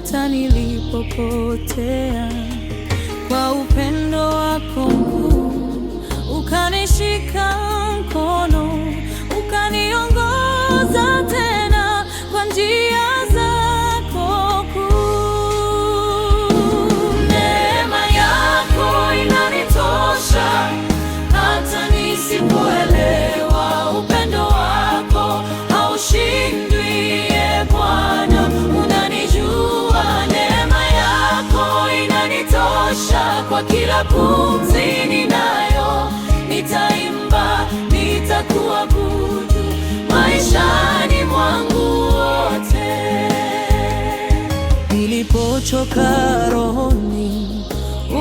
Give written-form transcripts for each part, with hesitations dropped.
hata nilipopotea. Kwa upendo wako mkuu ukanishika mkono, ukaniongoza tena kwa njia zako kuu. Neema yako inanitosha hata nisipoelewa. Upendo wako haushindwi, e Bwana, unanijua. Neema yako inanitosha kwa kila pumzi ninayo. Nitaimba, nitakuabudu maishani mwangu wote. Nilipochoka rohoni,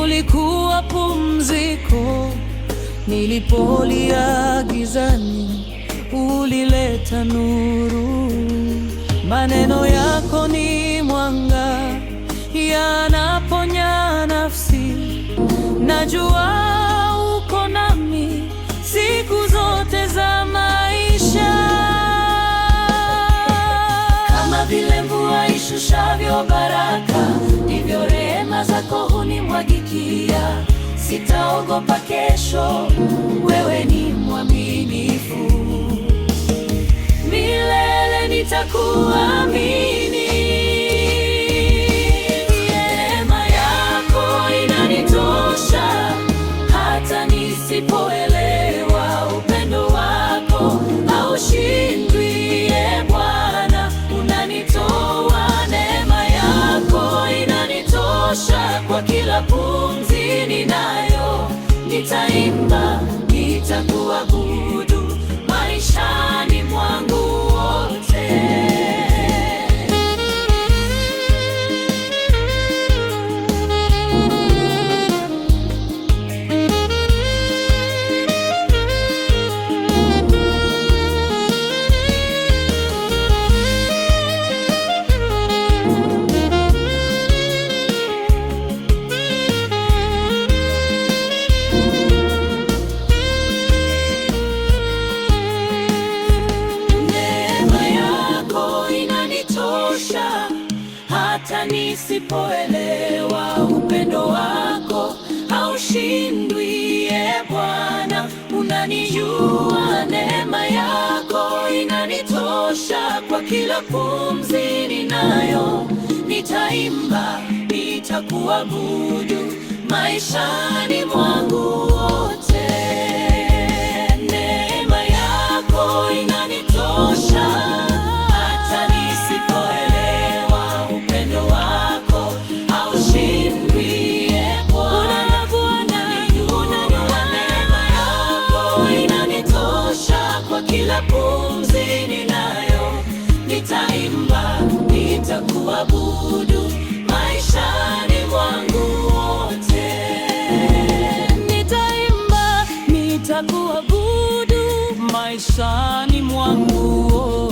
ulikuwa pumziko. Nilipolia gizani, ulileta nuru. Maneno yako ni mwanga, yanaponya nafsi. Najua uko nami siku zote za maisha. Kama vile mvua ishushavyo baraka, ndivyo rehema zako hunimwagikia. Sitaogopa kesho, wewe ni mwaminifu. Milele nitakuamini. Neema yako inanitosha hata nisipoelewa. Upendo wako haushindwi, e Bwana, unanitoa. Neema yako inanitosha kwa kila pumzi ninayo. Nitaimba, nitakuabudu maishani mwangu wote. Hata nisipoelewa. Upendo wako haushindwi, e Bwana, unanijua. Neema yako inanitosha kwa kila pumzi ninayo. Nitaimba, nitakuabudu maishani mwangu wote. Neema yako inanitosha kila pumzi ninayo. Nitaimba, nitakuabudu maishani mwangu wote. Nitaimba, nitakuabudu maishani mwangu wote.